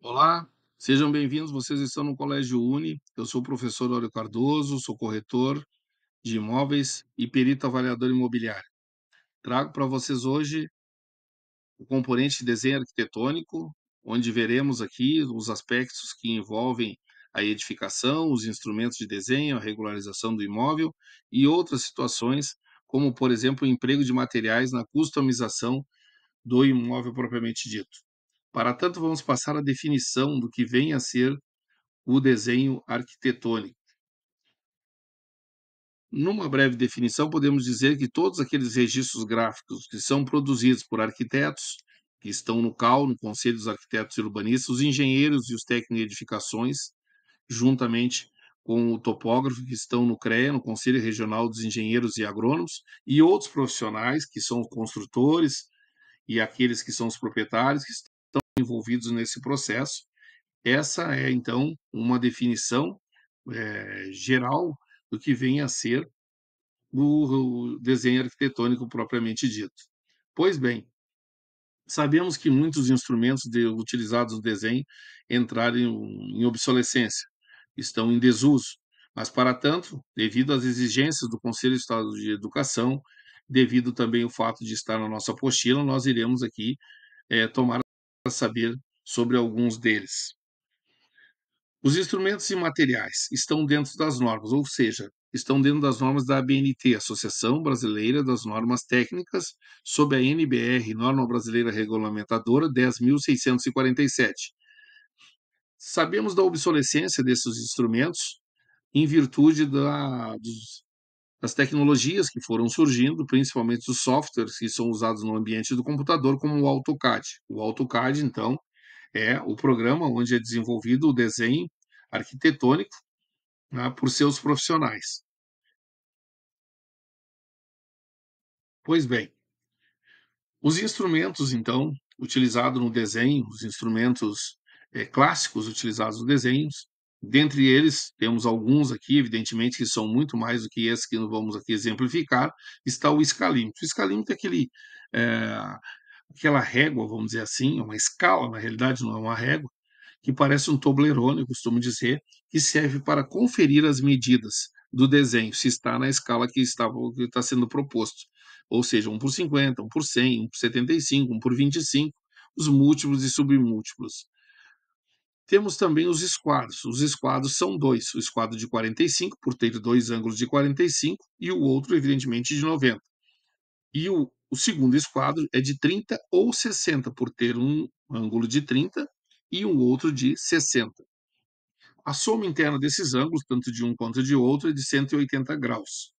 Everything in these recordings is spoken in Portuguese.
Olá, sejam bem-vindos. Vocês estão no Colégio Uni. Eu sou o professor Aurélio Cardoso, sou corretor de imóveis e perito avaliador imobiliário. Trago para vocês hoje o componente de desenho arquitetônico, onde veremos aqui os aspectos que envolvem a edificação, os instrumentos de desenho, a regularização do imóvel e outras situações, como, por exemplo, o emprego de materiais na customização do imóvel propriamente dito. Para tanto, vamos passar a definição do que vem a ser o desenho arquitetônico. Numa breve definição, podemos dizer que todos aqueles registros gráficos que são produzidos por arquitetos, que estão no CAU, no Conselho dos Arquitetos e Urbanistas, os engenheiros e os técnicos de edificações, juntamente com o topógrafo, que estão no CREA, no Conselho Regional dos Engenheiros e Agrônomos, e outros profissionais, que são os construtores e aqueles que são os proprietários, que estão envolvidos nesse processo. Essa é, então, uma definição geral do que vem a ser o desenho arquitetônico propriamente dito. Pois bem, sabemos que muitos instrumentos utilizados no desenho entraram em obsolescência, estão em desuso, mas, para tanto, devido às exigências do Conselho de Estado de Educação, devido também ao fato de estar na nossa apostila, nós iremos aqui tomar a saber sobre alguns deles. Os instrumentos e materiais estão dentro das normas, ou seja, estão dentro das normas da ABNT, Associação Brasileira das Normas Técnicas, sob a NBR, Norma Brasileira Regulamentadora 10.647. Sabemos da obsolescência desses instrumentos em virtude das tecnologias que foram surgindo, principalmente os softwares que são usados no ambiente do computador, como o AutoCAD. O AutoCAD, então, é o programa onde é desenvolvido o desenho arquitetônico, né, por seus profissionais. Pois bem, os instrumentos, então, utilizados no desenho, os instrumentos clássicos utilizados no desenhos, dentre eles, temos alguns aqui, evidentemente, que são muito mais do que esses que nós vamos aqui exemplificar, está o escalímetro. O escalímetro é é, aquela régua, vamos dizer assim, uma escala, na realidade não é uma régua, que parece um Toblerone, eu costumo dizer, que serve para conferir as medidas do desenho, se está na escala que está sendo proposto. Ou seja, 1 por 50, 1 por 100, 1 por 75, 1 por 25, os múltiplos e submúltiplos. Temos também os esquadros. Os esquadros são dois: o esquadro de 45, por ter dois ângulos de 45, e o outro, evidentemente, de 90. E o segundo esquadro é de 30 ou 60, por ter um ângulo de 30 e um outro de 60. A soma interna desses ângulos, tanto de um quanto de outro, é de 180 graus.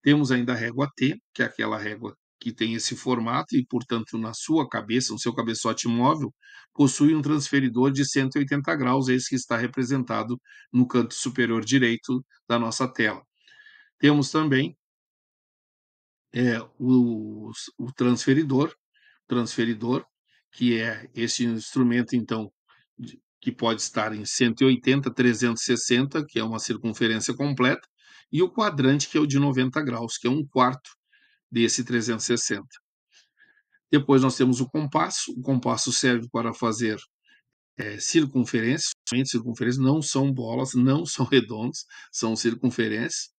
Temos ainda a régua T, que é aquela régua que tem esse formato e, portanto, na sua cabeça, no seu cabeçote móvel, possui um transferidor de 180 graus, esse que está representado no canto superior direito da nossa tela. Temos também o transferidor, que é esse instrumento, então, que pode estar em 180, 360, que é uma circunferência completa, e o quadrante, que é o de 90 graus, que é um quarto desse 360. Depois nós temos o compasso serve para fazer circunferências, circunferências não são bolas, não são redondos, são circunferências.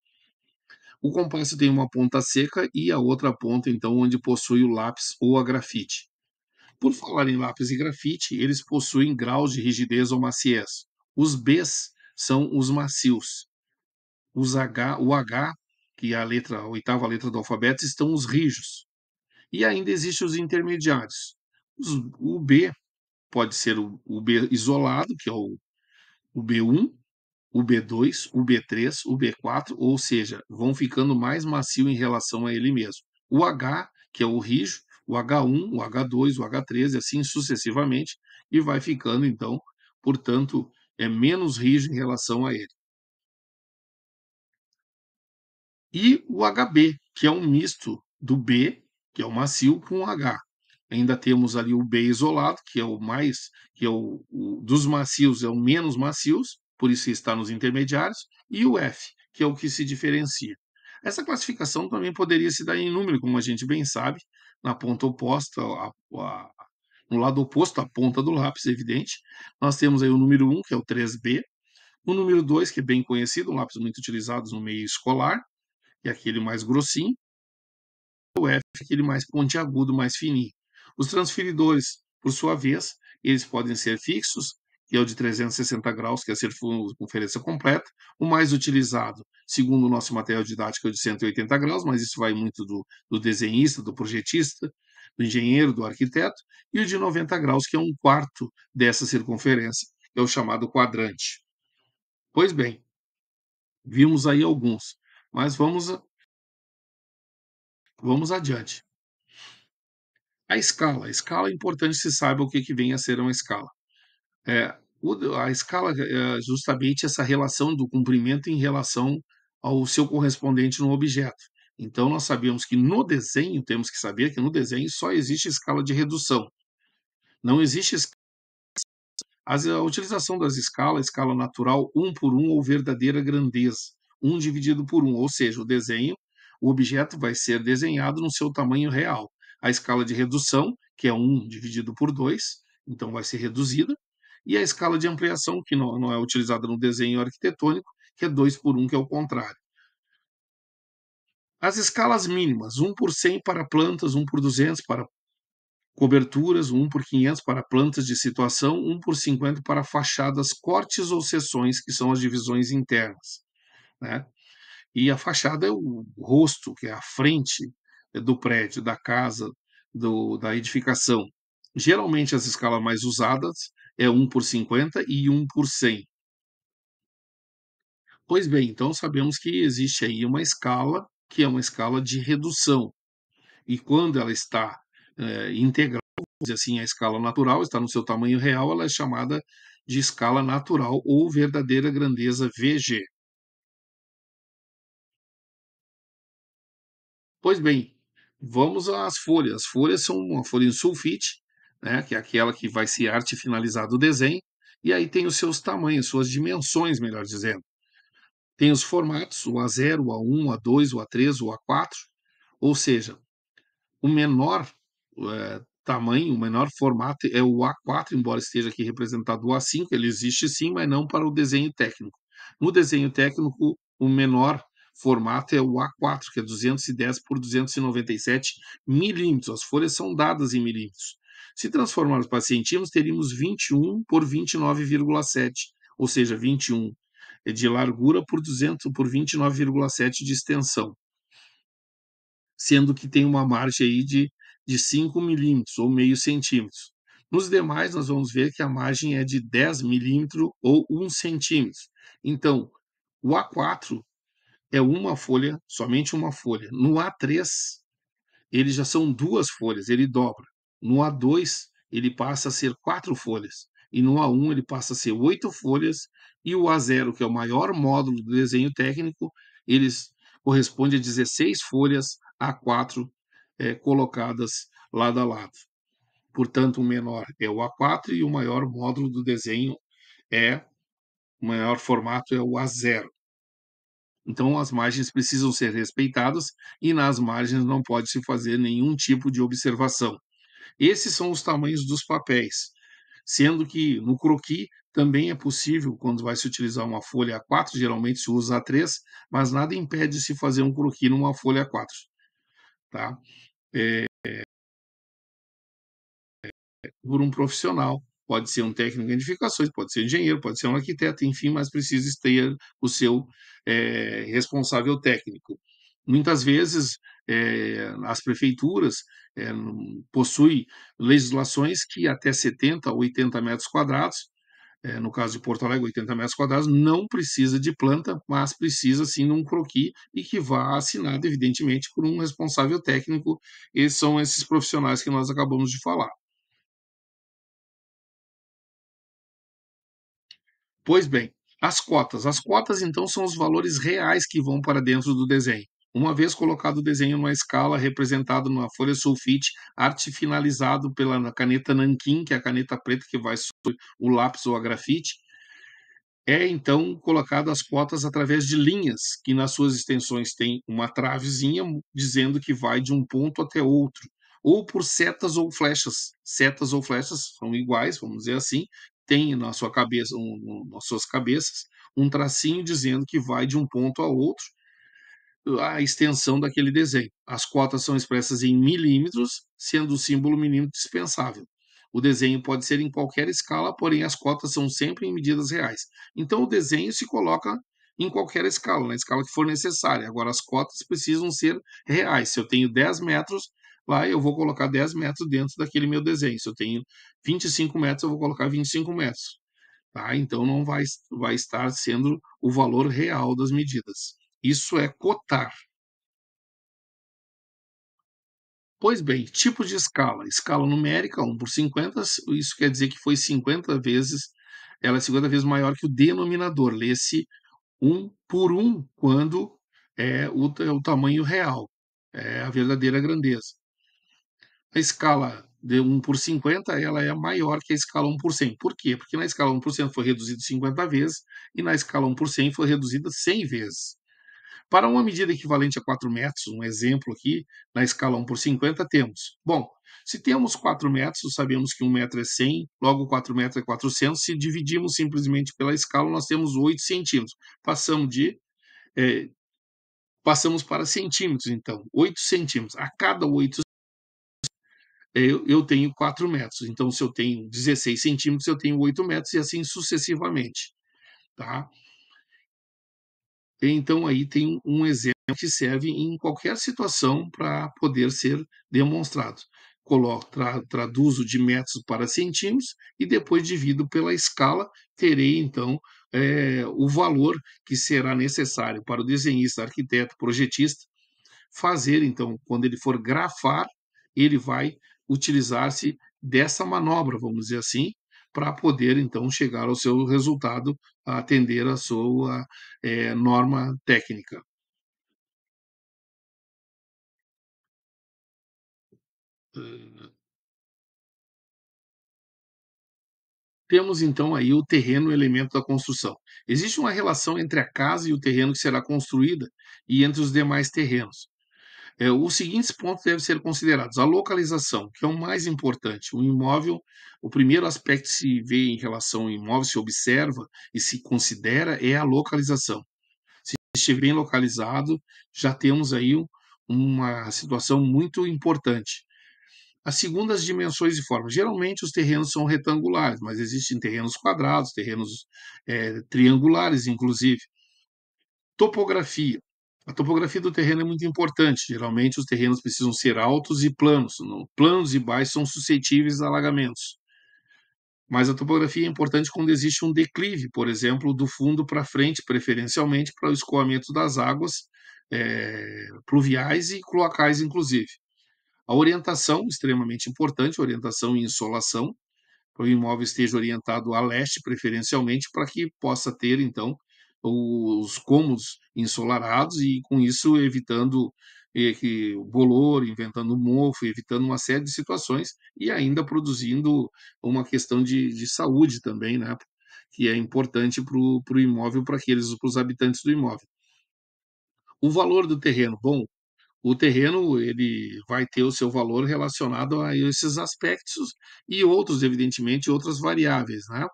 O compasso tem uma ponta seca e a outra ponta, então, onde possui o lápis ou a grafite. Por falar em lápis e grafite, eles possuem graus de rigidez ou maciez. Os Bs são os macios. O H, que é a oitava letra do alfabeto, estão os rijos. E ainda existem os intermediários. O B pode ser o B isolado, que é o B1, o B2, o B3, o B4, ou seja, vão ficando mais macio em relação a ele mesmo. O H, que é o rijo, o H1, o H2, o H3, assim sucessivamente, e vai ficando, então, portanto, é menos rijo em relação a ele. E o HB, que é um misto do B, que é o macio, com o H. Ainda temos ali o B isolado, que é o mais, que é dos macios, é o menos macios, por isso está nos intermediários, e o F, que é o que se diferencia. Essa classificação também poderia se dar em número, como a gente bem sabe, na ponta oposta, no lado oposto, a ponta do lápis, evidente, nós temos aí o número 1, que é o 3B, o número 2, que é bem conhecido, um lápis muito utilizado no meio escolar, que é aquele mais grossinho, o F é aquele mais pontiagudo, mais fininho. Os transferidores, por sua vez, eles podem ser fixos, que é o de 360 graus, que é a circunferência completa. O mais utilizado, segundo o nosso material didático, é o de 180 graus, mas isso vai muito do desenhista, do projetista, do engenheiro, do arquiteto. E o de 90 graus, que é um quarto dessa circunferência, é o chamado quadrante. Pois bem, vimos aí alguns, mas vamos adiante. A escala é importante que se saiba o que vem a ser uma escala. A escala é justamente essa relação do comprimento em relação ao seu correspondente no objeto. Então, nós sabemos que no desenho, temos que saber que no desenho só existe escala de redução. Não existe a utilização das escalas, escala natural, 1 por 1 ou verdadeira grandeza, 1 dividido por 1, ou seja, o desenho, o objeto vai ser desenhado no seu tamanho real. A escala de redução, que é 1 dividido por 2, então vai ser reduzida, e a escala de ampliação, que não é utilizada no desenho arquitetônico, que é 2 por 1, que é o contrário. As escalas mínimas, 1 por 100 para plantas, 1 por 200 para coberturas, 1 por 500 para plantas de situação, 1 por 50 para fachadas, cortes ou seções, que são as divisões internas, né? E a fachada é o rosto, que é a frente do prédio, da casa, da edificação. Geralmente as escalas mais usadas é 1 por 50 e 1 por 100. Pois bem, então sabemos que existe aí uma escala, que é uma escala de redução. E quando ela está integral, assim, a escala natural está no seu tamanho real, ela é chamada de escala natural ou verdadeira grandeza VG. Pois bem, vamos às folhas. As folhas são uma folha em sulfite, né, que é aquela que vai ser arte finalizada o desenho, e aí tem os seus tamanhos, suas dimensões, melhor dizendo. Tem os formatos, o A0, o A1, o A2, o A3, o A4, ou seja, o menor tamanho, o menor formato é o A4, embora esteja aqui representado o A5, ele existe sim, mas não para o desenho técnico. No desenho técnico, o menor formato é o A4, que é 210 por 297 milímetros. As folhas são dadas em milímetros. Se transformarmos para centímetros, teríamos 21 por 29,7, ou seja, 21 de largura por 200 por 29,7 de extensão, sendo que tem uma margem aí de 5 milímetros ou meio centímetro. Nos demais, nós vamos ver que a margem é de 10 milímetros ou 1 centímetro. Então, o A4 é uma folha, somente uma folha. No A3, ele já são duas folhas, ele dobra. No A2, ele passa a ser 4 folhas. E no A1, ele passa a ser 8 folhas. E o A0, que é o maior módulo do desenho técnico, eles corresponde a 16 folhas A4 colocadas lado a lado. Portanto, o menor é o A4 e o maior módulo do desenho o maior formato é o A0. Então, as margens precisam ser respeitadas e nas margens não pode se fazer nenhum tipo de observação. Esses são os tamanhos dos papéis, sendo que no croquis também é possível, quando vai se utilizar uma folha A4, geralmente se usa A3, mas nada impede de se fazer um croquis numa folha A4, tá? Por um profissional. Pode ser um técnico em edificações, pode ser um engenheiro, pode ser um arquiteto, enfim, mas precisa ter o seu responsável técnico. Muitas vezes, as prefeituras possuem legislações que até 70 ou 80 metros quadrados, no caso de Porto Alegre, 80 metros quadrados, não precisa de planta, mas precisa sim de um croquis e que vá assinado, evidentemente, por um responsável técnico. E são esses profissionais que nós acabamos de falar. Pois bem, as cotas. As cotas, então, são os valores reais que vão para dentro do desenho. Uma vez colocado o desenho numa escala, representado numa folha sulfite, arte finalizado pela caneta nanquim, que é a caneta preta que vai sobre o lápis ou a grafite, é então colocado as cotas através de linhas, que nas suas extensões tem uma travezinha dizendo que vai de um ponto até outro, ou por setas ou flechas. Setas ou flechas são iguais, vamos dizer assim, tem na sua cabeça, nas suas cabeças, um tracinho dizendo que vai de um ponto a outro, a extensão daquele desenho. As cotas são expressas em milímetros, sendo o símbolo milímetro dispensável. O desenho pode ser em qualquer escala, porém as cotas são sempre em medidas reais. Então o desenho se coloca em qualquer escala, na escala que for necessária. Agora as cotas precisam ser reais. Se eu tenho 10 metros, lá eu vou colocar 10 metros dentro daquele meu desenho. Se eu tenho 25 metros, eu vou colocar 25 metros. Tá? Então não vai estar sendo o valor real das medidas. Isso é cotar. Pois bem, tipo de escala. Escala numérica, 1/50, isso quer dizer que foi 50 vezes, ela é 50 vezes maior que o denominador. Lê-se 1/1 quando é o tamanho real, é a verdadeira grandeza. A escala de 1/50, ela é maior que a escala 1/100. Por quê? Porque na escala 1/100 foi reduzido 50 vezes e na escala 1/100 foi reduzida 100 vezes. Para uma medida equivalente a 4 metros, um exemplo aqui, na escala 1/50, temos. Bom, se temos 4 metros, sabemos que 1 metro é 100, logo 4 metros é 400. Se dividimos simplesmente pela escala, nós temos 8 centímetros. Passamos de, eh, passamos para centímetros, então, 8 centímetros. A cada 8 eu tenho 4 metros. Então, se eu tenho 16 centímetros, eu tenho 8 metros e assim sucessivamente. Tá? Então, aí tem um exemplo que serve em qualquer situação para poder ser demonstrado. Traduzo de metros para centímetros e depois divido pela escala, terei então o valor que será necessário para o desenhista, arquiteto, projetista fazer. Então, quando ele for grafar, ele vai utilizar-se dessa manobra, vamos dizer assim, para poder então chegar ao seu resultado, a atender a sua norma técnica. Temos então aí o terreno, o elemento da construção. Existe uma relação entre a casa e o terreno que será construída e entre os demais terrenos. Os seguintes pontos devem ser considerados: a localização, que é o mais importante. O imóvel, o primeiro aspecto que se vê em relação ao imóvel, se observa e se considera, é a localização. Se estiver bem localizado, já temos aí uma situação muito importante. A segunda, as dimensões e formas. Geralmente os terrenos são retangulares, mas existem terrenos quadrados, terrenos triangulares, inclusive. Topografia. A topografia do terreno é muito importante. Geralmente os terrenos precisam ser altos e planos. Planos e baixos são suscetíveis a alagamentos. Mas a topografia é importante quando existe um declive, por exemplo, do fundo para frente, preferencialmente para o escoamento das águas pluviais e cloacais, inclusive. A orientação, extremamente importante, orientação e insolação, para o imóvel esteja orientado a leste, preferencialmente, para que possa ter, então, os cômodos ensolarados e, com isso, evitando que o bolor, inventando mofo, evitando uma série de situações e ainda produzindo uma questão de saúde também, né? Que é importante para o imóvel, para os habitantes do imóvel. O valor do terreno, bom, o terreno ele vai ter o seu valor relacionado a esses aspectos e outros, evidentemente, outras variáveis, né?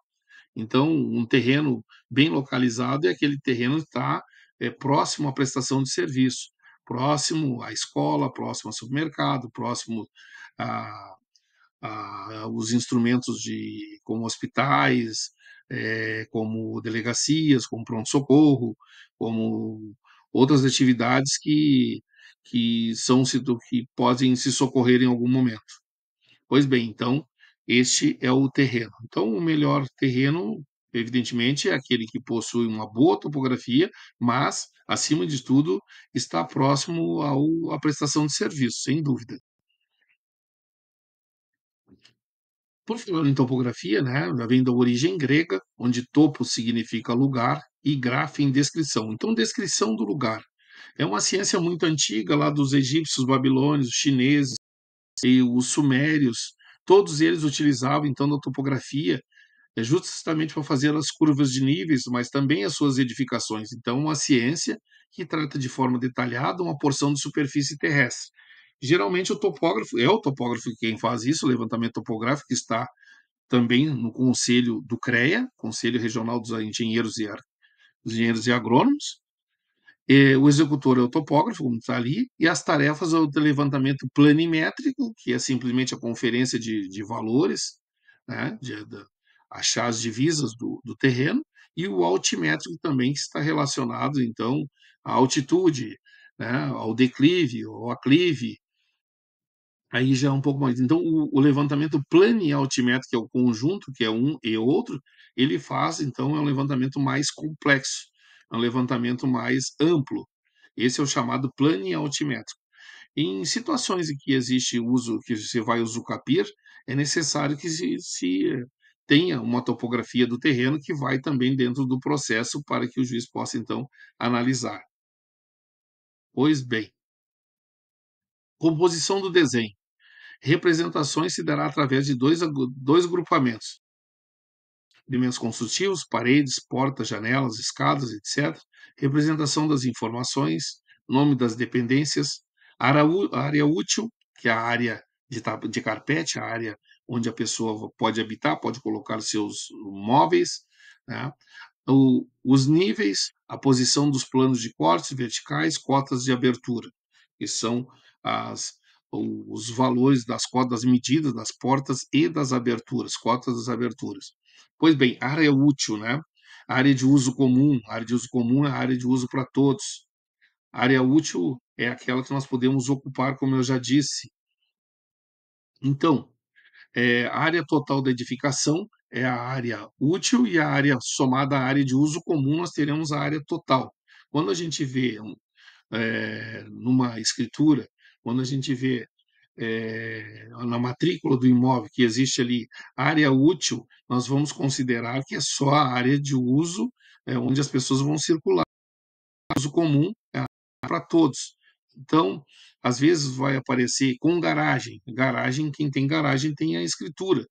Então, um terreno bem localizado é aquele terreno que está próximo à prestação de serviço, próximo à escola, próximo ao supermercado, próximo a, os instrumentos como hospitais, como delegacias, como pronto-socorro, como outras atividades que podem se socorrer em algum momento. Pois bem, então, este é o terreno. Então, o melhor terreno, evidentemente, é aquele que possui uma boa topografia, mas, acima de tudo, está próximo à prestação de serviço, sem dúvida. Por falar em topografia, né, já vem da origem grega, onde topo significa lugar e grafo em descrição. Então, descrição do lugar. É uma ciência muito antiga, lá dos egípcios, babilônios, chineses e os sumérios. Todos eles utilizavam, então, da topografia justamente para fazer as curvas de níveis, mas também as suas edificações. Então, uma ciência que trata de forma detalhada uma porção de superfície terrestre. Geralmente é o topógrafo quem faz isso, o levantamento topográfico, que está também no conselho do CREA, Conselho Regional dos Engenheiros e Agrônomos. O executor é o topógrafo, como está ali, e as tarefas é o de levantamento planimétrico, que é simplesmente a conferência de valores, né, achar as divisas do terreno, e o altimétrico também, que está relacionado, então, à altitude, né, ao declive, ao aclive, aí já é um pouco mais. Então, o levantamento planialtimétrico, que é o conjunto, que é um e outro, ele faz, então, é um levantamento mais complexo, é um levantamento mais amplo. Esse é o chamado planialtimétrico. Em situações em que existe uso, que você vai usar o CAPIR, é necessário que se tenha uma topografia do terreno que vai também dentro do processo para que o juiz possa, então, analisar. Pois bem, composição do desenho. Representações se dará através de dois grupamentos: elementos construtivos, paredes, portas, janelas, escadas, etc. Representação das informações, nome das dependências, área útil, que é a área de carpete, a área onde a pessoa pode habitar, pode colocar seus móveis, né? Os níveis, a posição dos planos de cortes verticais, cotas de abertura, que são as, os valores das cotas, das medidas das portas e das aberturas, cotas das aberturas. Pois bem, área útil, né? Área de uso comum. A área de uso comum é a área de uso para todos. A área útil é aquela que nós podemos ocupar, como eu já disse. Então, a área total da edificação é a área útil, e a área somada à área de uso comum, nós teremos a área total. Quando a gente vê numa escritura, quando a gente vê na matrícula do imóvel que existe ali área útil, nós vamos considerar que é só a área de uso onde as pessoas vão circular. O uso comum é para todos. Então, às vezes vai aparecer com garagem. Garagem, quem tem garagem tem a escritura.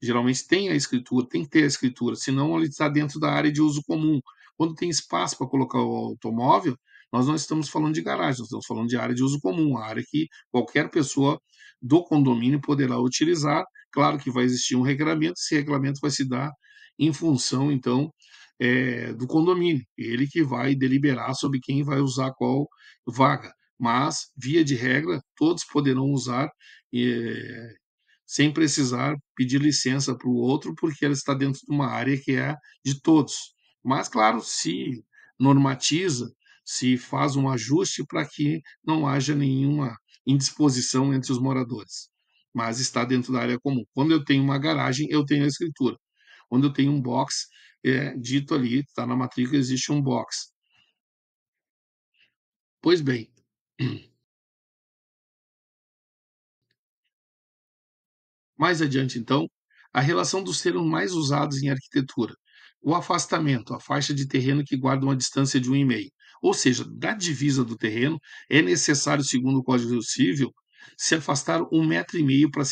Geralmente tem a escritura, tem que ter a escritura, senão ele está dentro da área de uso comum. Quando tem espaço para colocar o automóvel, nós não estamos falando de garagem, nós estamos falando de área de uso comum, a área que qualquer pessoa do condomínio poderá utilizar. Claro que vai existir um regulamento, esse regulamento vai se dar em função, então, do condomínio, ele que vai deliberar sobre quem vai usar qual vaga. Mas, via de regra, todos poderão usar sem precisar pedir licença para o outro, porque ela está dentro de uma área que é de todos. Mas, claro, se normatiza, se faz um ajuste para que não haja nenhuma indisposição entre os moradores, mas está dentro da área comum. Quando eu tenho uma garagem, eu tenho a escritura. Quando eu tenho um box, é dito ali, está na matrícula, existe um box. Pois bem, mais adiante, então, a relação dos termos mais usados em arquitetura. O afastamento, a faixa de terreno que guarda uma distância de 1,5. Ou seja, da divisa do terreno, é necessário, segundo o Código Civil, se afastar 1,5 metro para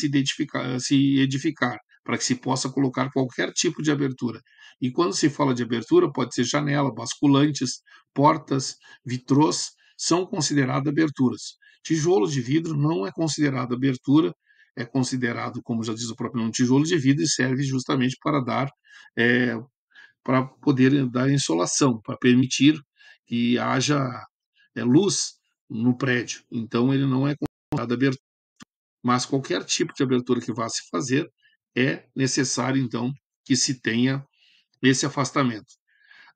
se edificar, para que se possa colocar qualquer tipo de abertura. E quando se fala de abertura, pode ser janela, basculantes, portas, vitrôs, são consideradas aberturas. Tijolo de vidro não é considerado abertura, é considerado, como já diz o próprio nome, tijolo de vidro, e serve justamente para dar, é, para poder dar insolação, para permitir que haja luz no prédio. Então, ele não é considerado abertura, mas qualquer tipo de abertura que vá se fazer é necessário, então, que se tenha esse afastamento.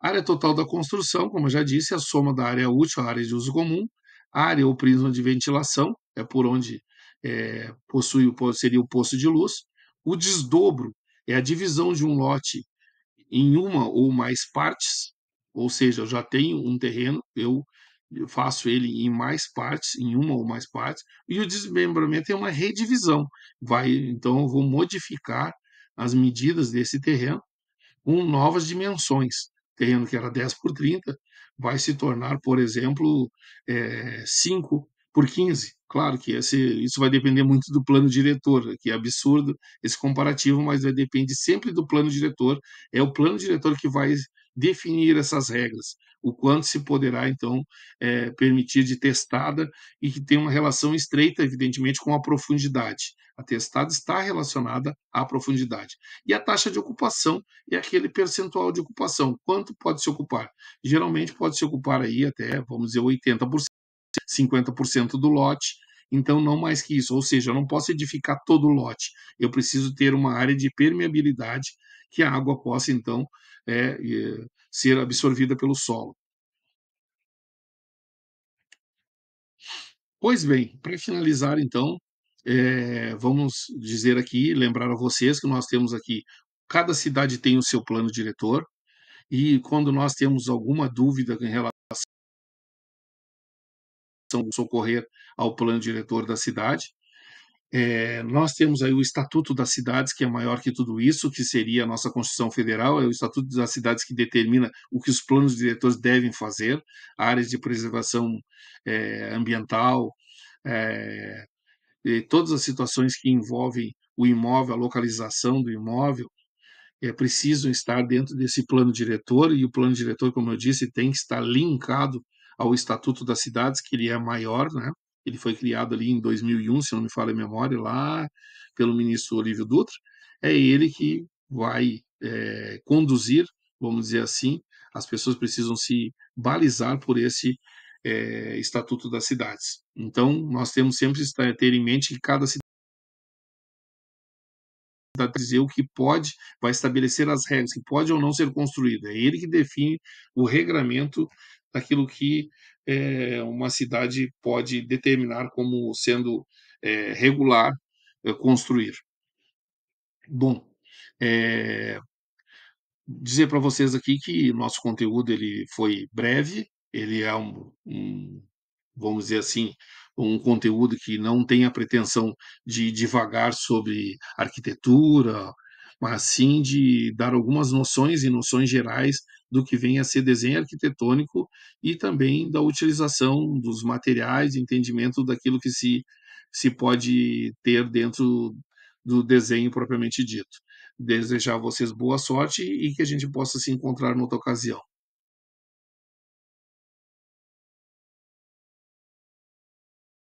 Área total da construção, como eu já disse, é a soma da área útil à área de uso comum. Área ou prisma de ventilação, é por onde seria o posto de luz. O desdobro é a divisão de um lote em uma ou mais partes, ou seja, eu já tenho um terreno, eu faço ele em mais partes, em uma ou mais partes, e o desmembramento é uma redivisão. Então, eu vou modificar as medidas desse terreno com novas dimensões. Terreno que era 10 por 30 vai se tornar, por exemplo, 5 por 15. Claro que isso vai depender muito do plano diretor, que é absurdo esse comparativo, mas depende sempre do plano diretor. É o plano diretor que vai definir essas regras. o quanto se poderá, então, permitir de testada e que tem uma relação estreita, evidentemente, com a profundidade. A testada está relacionada à profundidade. E a taxa de ocupação é aquele percentual de ocupação. Quanto pode se ocupar? Geralmente pode se ocupar aí até, vamos dizer, 80%, 50% do lote, então não mais que isso. Ou seja, eu não posso edificar todo o lote. Eu preciso ter uma área de permeabilidade que a água possa, então, ser absorvida pelo solo. Pois bem, para finalizar, então, vamos dizer aqui, lembrar a vocês que nós temos aqui, cada cidade tem o seu plano diretor, e quando nós temos alguma dúvida em relação a socorrer ao plano diretor da cidade, nós temos aí o Estatuto das Cidades, que é maior que tudo isso, que seria a nossa Constituição Federal, é o Estatuto das Cidades que determina o que os planos diretores devem fazer, áreas de preservação ambiental, eh, e todas as situações que envolvem o imóvel, a localização do imóvel, precisam estar dentro desse plano diretor, e o plano diretor, como eu disse, tem que estar linkado ao Estatuto das Cidades, que ele é maior, né? Ele foi criado ali em 2001, se não me falha a memória, lá pelo ministro Olívio Dutra. É ele que vai conduzir, vamos dizer assim, as pessoas precisam se balizar por esse Estatuto das Cidades. Então, nós temos sempre que ter em mente que cada dizer o que pode, vai estabelecer as regras, que pode ou não ser construído. É ele que define o regramento daquilo que uma cidade pode determinar como sendo regular construir. Bom, é, dizer para vocês aqui que nosso conteúdo ele foi breve, ele é vamos dizer assim, um conteúdo que não tem a pretensão de divagar sobre arquitetura, mas sim de dar algumas noções e noções gerais do que vem a ser desenho arquitetônico e também da utilização dos materiais, entendimento daquilo que se pode ter dentro do desenho propriamente dito. Desejar a vocês boa sorte e que a gente possa se encontrar noutra ocasião.